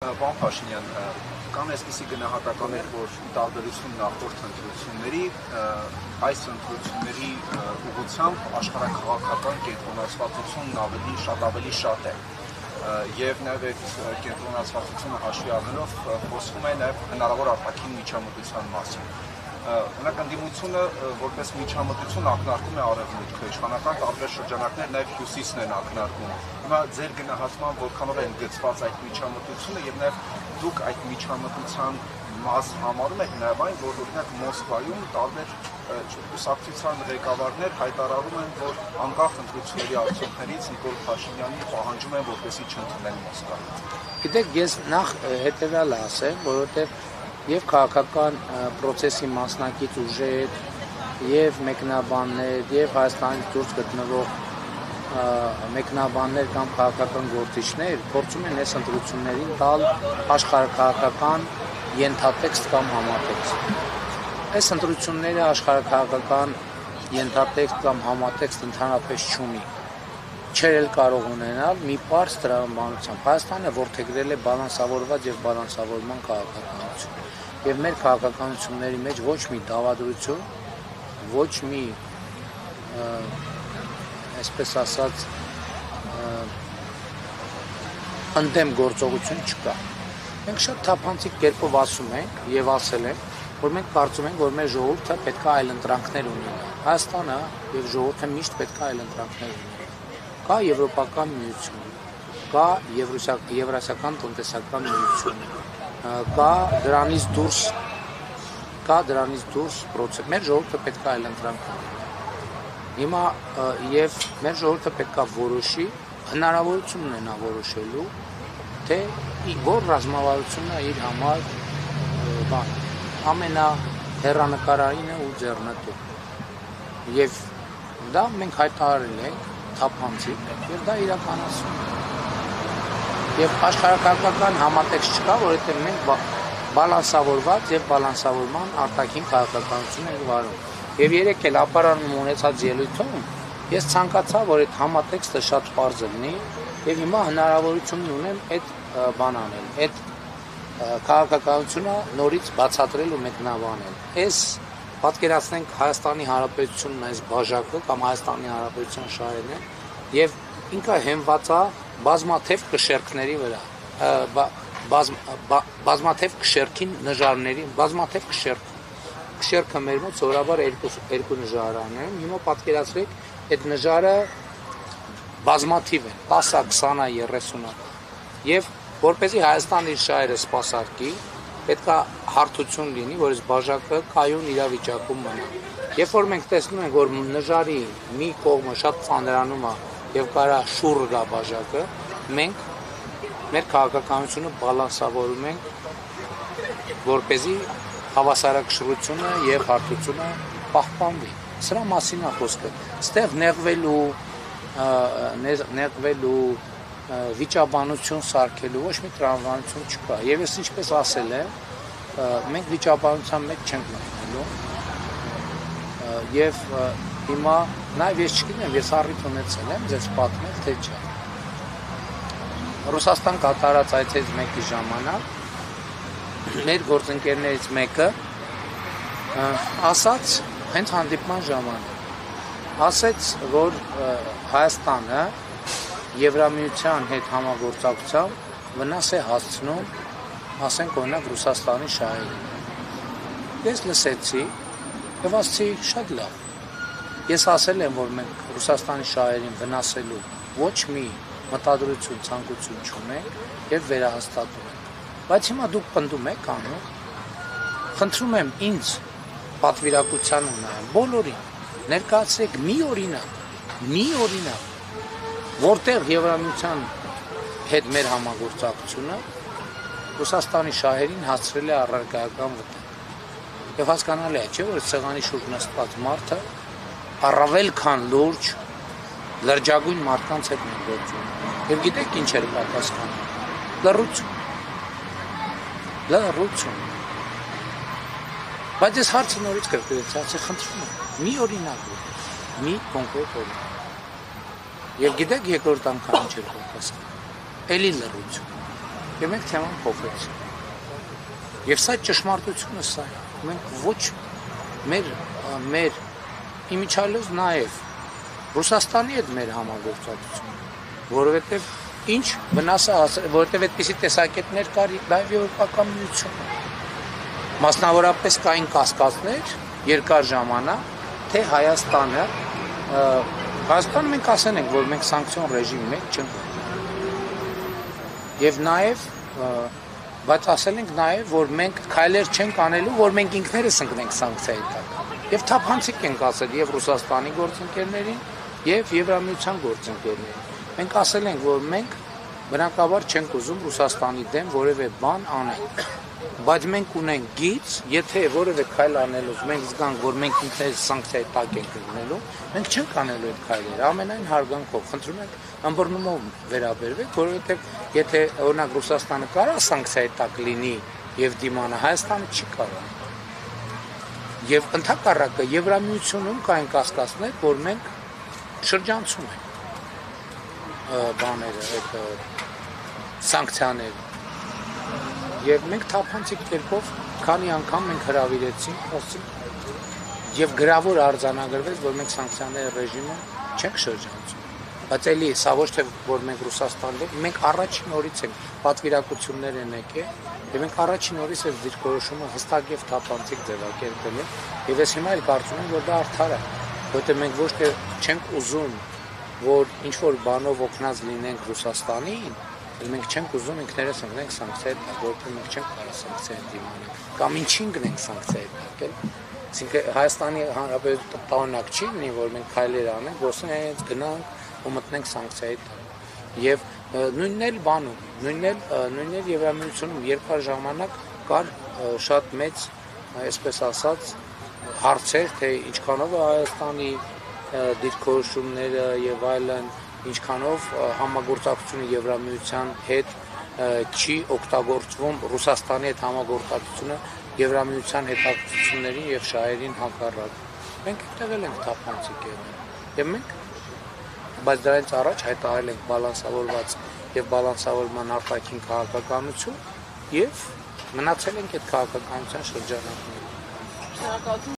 Պարոն Փաշինյան, կան այսպիսի գնահատականներ, որ տարբերություն նախորդ ընտրությունների, այս ընտրությունների ուղղությամբ աշխարհաքաղաքական կենտրոնացվածությունն ավելի շատ է, եւ նաեւ այդ կենտրոնացվածությունը հաշվի առնելով խոսվում է նաեւ հնարավոր արտաքին միջամտության մասին։ Օրինակ ընդդիմությունը որպես միջամտություն ակնարկում է արևմուտքը, իշխանական տարբեր շրջանակներ նաև հյուսիսն են ակնարկում։ Հիմա ձեր գնահատման որքանով են գծված այդ միջամտությունը եւ նաև դուք այդ միջամտության մաս համարում եք նաև այն, որ օրինակ Մոսկվայում տարբեր կուսակցության ղեկավարներ հայտարարում են, որ անկախ ընտրությունների արդյունքներից Նիկոլ Փաշինյանին պահանջում են, որպեսզի չընդունեն Մոսկվայում։ Գիտեք, ես նախ հետեւյալը ասեմ, որովհետեւ եւ քաղաքական process-ի մասնակից ուժեր, եւ մեկնաբաններ, եւ Հայաստանից դուրս գտնվող մեկնաբաններ կամ քաղաքական գործիչներ փորձում են այս ընտրություններին տալ աշխարհաքաղաքական ենթատեքստ կամ համատեքստ։ Այս ընտրությունները աշխարհաքաղաքական ենթատեքստ կամ համատեքստ ընդհանրապես չունի։ Չէր էլ կարող ունենալ մի պարզ տրամաբանությամբ։ Հայաստանը որդեգրել է բալանսավորված եւ բալանսավորման քաղաքականություն։ Եվ մեր քաղաքականությունների մեջ ոչ մի դավադրություն, ոչ մի, այսպես ասած, ընդդեմ գործողություն չկա։ Մենք շատ թափանցիկ կերպով ասում ենք եւ ասել ենք, որ մենք կարծում ենք, որ մեր ժողովուրդը պետք է այլ ընտրանքներ ունենա։ Հայաստանը եւ ժողովուրդը միշտ պետք է այլ ընտրանքներ ունենա։ Կա Եվրոպական միություն, կա Եվրասիական տնտեսական միություն, կա դրանից դուրս process։ Մեր ժողովուրդը պետք է այլ ընտրանք ունենա։ Հիմա եւ մեր ժողովուրդը պետք է որոշի, հնարավորություն ունենա որոշելու, թե որ ռազմավարությունն է իր համար ամենահեռանկարային ու ձեռնտու։ Եվ դա մենք հայտարարել ենք թափանցիկ եւ դա իրականացում է։ Եվ աշխարհաքաղաքական համատեքստ չկա, որովհետեւ մենք բալանսավորված եւ բալանսավորման արտաքին քաղաքականություն ենք վարում։ Եվ երեք էլ ապարանում ունեցած ելույթում ես ցանկացա, որ այդ համատեքստը շատ պարզ լինի եւ հիմա հնարավորություն ունեմ այդ բան անել, այդ քաղաքականությունը նորից բացատրել ու մեկնաբանել։ Այս պատկերացնենք Հայաստանի Հանրապետությունն այս բաժակը կամ Հայաստանի Հանրապետության շահերն են եւ ինքը հենված է բազմաթիվ կշերքների վրա, բազմաթիվ կշերքին նժարների, բազմաթիվ կշերքը մեր մոտ սովորաբար երկու նժարան են։ Հիմա պատկերացրեք, այդ նժարը բազմաթիվ են, 10-ը, 20-ը, 30-ը։ Եվ որպեսզի Հայաստանը իր շահերը սպասարկի, պետք է հարթություն լինի, որ այս բաժակը կայուն իրավիճակում մնա։ Երբ որ մենք տեսնում ենք, որ նժարի մի կողմը շատ ծանրանում է եւ կարա շուռ գա բաժակը, մենք մեր քաղաքականությունը բալանսավորում ենք, որպեսզի հավասարակշռությունը եւ հարթությունը պահպանվի։ Սրա մասին է խոսքը։ Այստեղ նեղվելու վիճաբանություն սարքելու ոչ մի տրամաբանություն չկա։ Եվ ես ինչպես ասել եմ, մենք վիճաբանության մեջ չենք մտնելու։ Եվ հիմա նաև ես չգիտեմ, ես առիթ ունեցել եմ ձեզ պատմել, թե չէ։ Ռուսաստան կատարած այցից մեկի ժամանակ մեր գործընկերներից մեկը ասաց հենց հանդիպման ժամանակ ասաց, որ Հայաստանը Եվրամիության հետ համագործակցությամբ վնաս է հասցնում, ասենք օրինակ Ռուսաստանի շահերին։ Ես լսեցի եւ ասացի շատ լավ։ Ես ասել եմ, որ մենք Ռուսաստանի շահերին վնասելու ոչ մի մտադրություն, ցանկություն չունենք եւ վերահաստատում ենք։ Բայց հիմա դուք պնդում եք անում։ Խնդրում եմ ինձ պատվիրակությանը նայեմ, բոլորին ներկայացրեք մի օրինակ, որտեղ Եվրամիության հետ մեր համագործակցությունը Ռուսաստանի շահերին հասցրել է առարկայական վտանգ։ Եվ հասկանալի է, չէ՞ որ սեղանի շուրջ նստած մարդը առավել քան լուրջ լրջագույն մարդկանց հետ մենք գործում։ Եվ գիտեք ինչ էր պատասխանը։ Լռություն։ Բայց ես հարցը նորից կրկնեցի, ասի խնդրում եմ, մի օրինակ, մի կոնկրետ օրինակ։ Եվ գիտեք երկրորդ անգամ ինչ էր պատասխանը։ Էլի լռություն։ Եվ մենք թեման փոխեցինք։ Եվ սա ճշմարտությունը սա է։ Մենք ոչ մեր իմիջիալոց նաև Ռուսաստանի հետ մեր համագործակցություն, որովհետև ինչ վնաս է հասել, որովհետև այդպիսի տեսակետներ կար նաև Եվրոպական միությունում։ Մասնավորապես կային կասկածներ երկար ժամանակ, թե Հայաստանը մենք ասել ենք, որ մենք սանկցիոն ռեժիմի մեջ չենք։ Եվ նաև բայց ասել ենք նաև, որ մենք քայլեր չենք անելու, որ մենք ինքներս ընկնենք սանկցիայի տակ։ Եվ թափանցիկ ենք ասել եւ Ռուսաստանի գործընկերներին, եւ Եվրամիության գործընկերներին։ Մենք ասել ենք, որ մենք բնականաբար չենք ուզում Ռուսաստանի դեմ որևէ բան անենք։ Բայց մենք ունենք գիծ, եթե որևէ քայլ անելուց մենք զգանք, որ մենք ինքներս սանկցիայի տակ ենք ընկնելու, մենք չենք անելու այդ քայլերը, ամենայն հարգանքով։ Խնդրում ենք ըմբռնումով վերաբերվեք, որովհետև եթե օրինակ Ռուսաստանը կարա սանկցիայի տակ լինի եւ դիմանա, Հայաստանը չի կարող։ Եվ ընդհակառակը Եվրամիությունում կային կասկածներ, որ մենք շրջանցում ենք բաները, այդ սանկցիաները։ Եվ մենք թափանցիկ կերպով քանի անգամ մենք հրավիրեցինք, ասենք եւ գրավոր արձանագրվեց, որ մենք սանկցիաների ռեժիմը չենք շրջանցում։ Բայց էլի սա ոչ թե որ մենք Ռուսաստանն մենք առաջին օրից ենք պատվիրակություններ են եկել եւ մենք առաջին օրից այս դիրքորոշումը հստակ եւ թափանցիկ ձևակերպել ենք եւ ես հիմա էլ կարծում եմ, որ դա արդար է, որտեղ մենք ոչ թե չենք ուզում, որ ինչ որ բանով օգնած լինենք Ռուսաստանին, մենք չենք ուզում ինքներս ընկնենք սանկցիայի տակ, որովհետև մենք չենք կարող սանկցիային դիմանալ, կամ ինչին գնենք սանկցիայի տակ, էլ։ Այսինքն Հայաստանի Հանրապետությունը տանակ չի լինի, որ մենք քայլեր անենք, որսեն հենց գնանք ու մտնենք սանկցիայի տակ։ Եվ նույնն էլ բանում, նույնն էլ Եվրամիությունում երկար ժամանակ կար շատ մեծ, այսպես ասած, հարցեր, թե ինչքանով է Հայաստանի դիրքորոշումները եւ այլն, ինչքանով համագործակցությունը Եվրամիության հետ չի օգտագործվում Ռուսաստանի հետ համագործակցությունը Եվրամիության հետաքրքրություններին եւ շահերին հակառակ։ Մենք այդտեղ ենք թափանցիկ եղել։ Եվ մենք բայց դրանից առաջ հայտարարել ենք բալանսավորված եւ բալանսավորման արտաքին քաղաքականություն եւ մնացել ենք այդ քաղաքականության շրջանակներում։